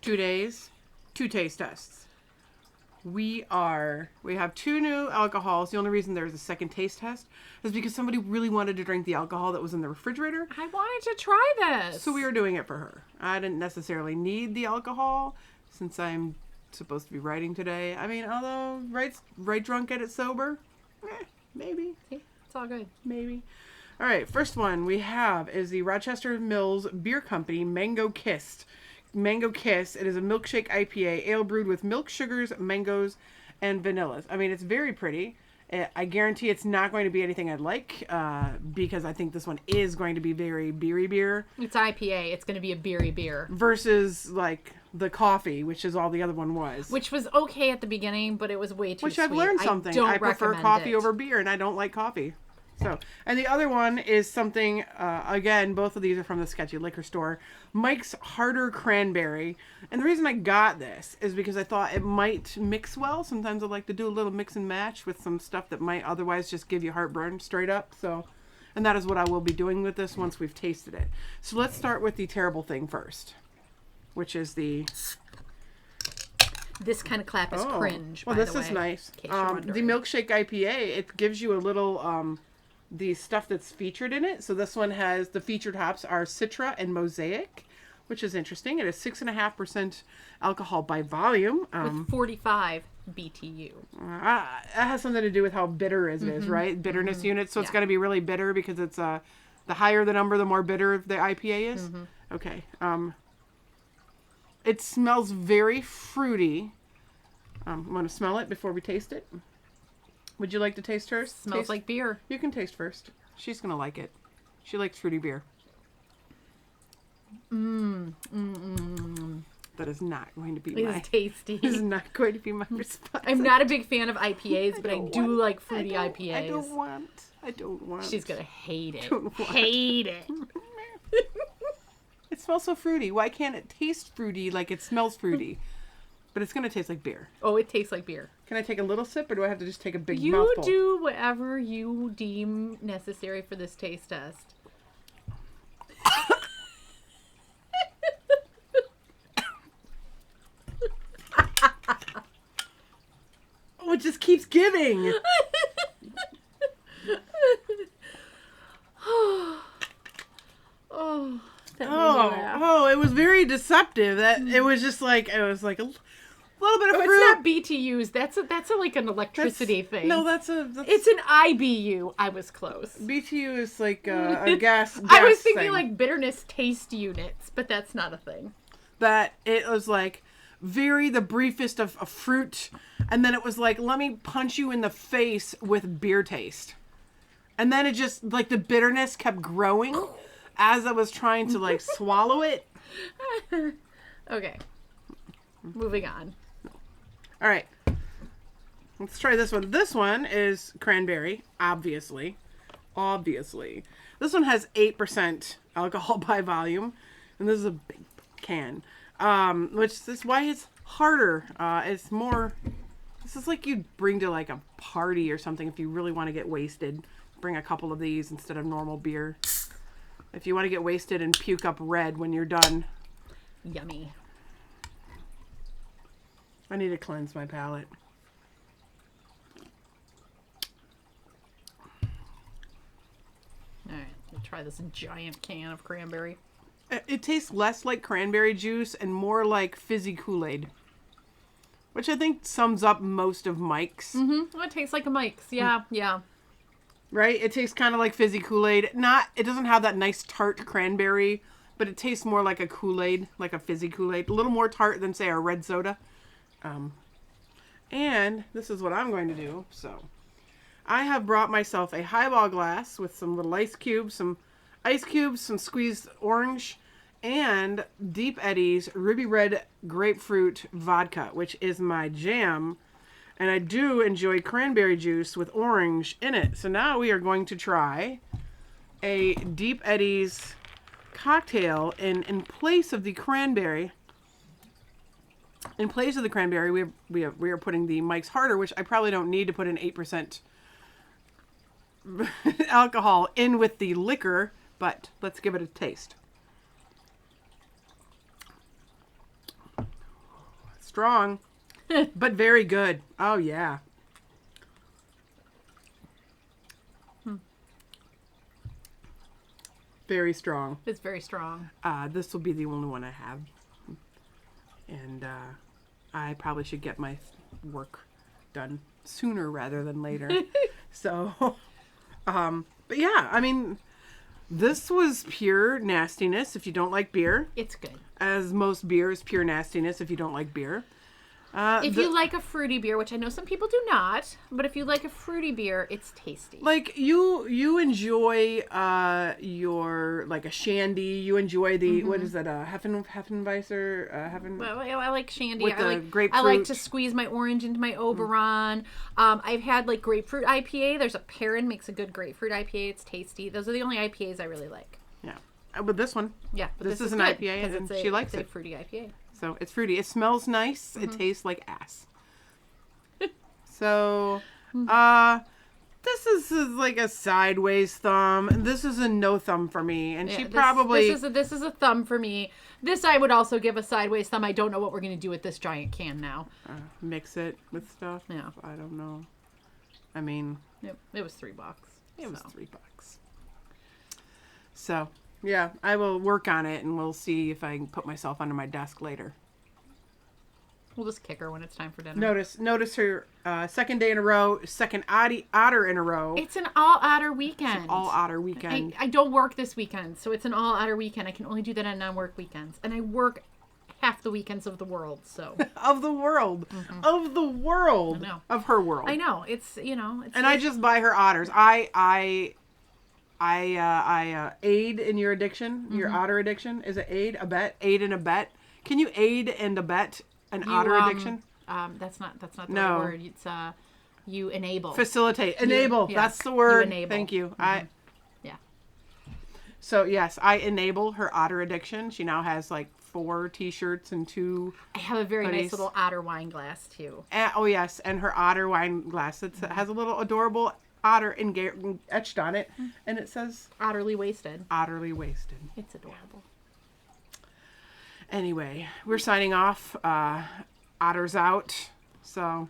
2 days, 2 taste tests. We have 2 new alcohols. The only reason there's a second taste test is because somebody really wanted to drink the alcohol that was in the refrigerator. I wanted to try this. So we were doing it for her. I didn't necessarily need the alcohol since I'm supposed to be writing today. I mean, although write drunk, get it sober, maybe. See, it's all good. Maybe. All right, first one we have is the Rochester Mills Beer Company Mango Kiss. Mango Kiss. It is a milkshake IPA, ale brewed with milk, sugars, mangoes, and vanillas. I mean, it's very pretty. I guarantee it's not going to be anything I'd like because I think this one is going to be very beery beer. It's IPA. It's going to be a beery beer. Versus, like, the coffee, which is all the other one was. Which was okay at the beginning, but it was way too sweet. Which I've learned something. I prefer coffee over beer, and I don't like coffee. So, and the other one is something, again, both of these are from the Sketchy Liquor Store, Mike's Harder Cranberry. And the reason I got this is because I thought it might mix well. Sometimes I like to do a little mix and match with some stuff that might otherwise just give you heartburn straight up. So, and that is what I will be doing with this once we've tasted it. So let's start with the terrible thing first, which is the... This kind of clap is cringe, by well, this the way, is nice. in case you're The Milkshake IPA, it gives you a little... the stuff that's featured in it. So this one has the featured hops are Citra and Mosaic, which is interesting. It is 6.5% alcohol by volume. with 45 BTU. That has something to do with how bitter it is, right? Bitterness units. So it's going to be really bitter because it's the higher the number, the more bitter the IPA is. Okay. It smells very fruity. I'm going to smell it before we taste it. Would you like to taste hers? Smells like beer. You can taste first. She's going to like it. She likes fruity beer. That is not going to be It is tasty. This is not going to be my response. I'm not a big fan of IPAs, but I do like fruity IPAs. I don't want. She's going to hate it. Hate it. It smells so fruity. Why can't it taste fruity like it smells fruity? But it's going to taste like beer. Oh, it tastes like beer. Can I take a little sip or do I have to just take a big You mouthful? do whatever you deem necessary for this taste test. Oh, it just keeps giving. Oh, that made me laugh. Oh, it was very deceptive. It was just like a little bit of fruit. It's not BTUs. That's like an electricity thing. No, that's It's an IBU. I was close. BTU is like a gas. I was thinking thing. like bitterness taste units, but that's not a thing. That it was like the briefest of fruit, and then it was like, let me punch you in the face with beer taste, and then it just like the bitterness kept growing as I was trying to like swallow it. Okay, moving on. All right, let's try this one. This one is cranberry, obviously. This one has 8% alcohol by volume, and this is a big can, which is why it's harder. It's more, this is like you'd bring to like a party or something if you really want to get wasted. Bring a couple of these instead of normal beer. If you want to get wasted and puke up red when you're done. Yummy. I need to cleanse my palate. All right, we'll try this giant can of cranberry. It tastes less like cranberry juice and more like fizzy Kool-Aid, which I think sums up most of Mike's. Mm-hmm. It tastes like a Mike's. Yeah, yeah. Right? It tastes kind of like fizzy Kool-Aid. It doesn't have that nice tart cranberry, but it tastes more like a Kool-Aid, like a fizzy Kool-Aid. A little more tart than, say, a red soda. And this is what I'm going to do. So I have brought myself a highball glass with some little ice cubes, some squeezed orange, and Deep Eddy's Ruby Red Grapefruit Vodka, which is my jam. And I do enjoy cranberry juice with orange in it. So now we are going to try a Deep Eddy's cocktail in place of the cranberry. In place of the cranberry, we are putting the Mike's Harder, which I probably don't need to put an 8% alcohol in with the liquor, but let's give it a taste. strong, but very good. Oh, yeah. Very strong. It's very strong. This will be the only one I have. And I probably should get my work done sooner rather than later. So, but yeah, I mean, this was pure nastiness if you don't like beer. It's good. As most beer is pure nastiness if you don't like beer. If you like a fruity beer, which I know some people do not, but if you like a fruity beer, it's tasty. Like you enjoy your like a shandy. You enjoy the what is that? Hefeweizen. Well, I like shandy. With I the like grapefruit. I like to squeeze my orange into my Oberon. I've had like grapefruit IPA. There's a Perrin makes a good grapefruit IPA. It's tasty. Those are the only IPAs I really like. Yeah, but this one. Yeah, but this is an good, IPA, and she likes it's it. a fruity IPA. So it's fruity. It smells nice. It tastes like ass. So, this is like a sideways thumb. This is a no thumb for me. And she probably... This is a thumb for me. This I would also give a sideways thumb. I don't know what we're going to do with this giant can now. Mix it with stuff? Yeah. I don't know. I mean... It was $3. It was $3. So, yeah, I will work on it and we'll see if I can put myself under my desk later. We'll just kick her when it's time for dinner. Notice her second day in a row, second otter in a row. It's an all otter weekend. It's an all otter weekend. I don't work this weekend, so it's an all otter weekend. I can only do that on non-work weekends, and I work half the weekends of the world. So of the world, of the world, I know. Of her world. I know it's and I just buy her otters. I aid in your addiction, your otter addiction. Is it aid, abet, aid and abet? Can you aid and abet an otter addiction? That's not the right word. It's you enable. Facilitate. Enable. That's the word. You enable. Thank you. Yeah. So yes, I enable her otter addiction. She now has like 4 t-shirts and 2 I have a very hoodies. nice little otter wine glass too. Oh yes, and her otter wine glass. It has a little adorable otter etched on it, and it says Otterly wasted. Otterly wasted. It's adorable. Anyway, we're signing off. Otter's out. So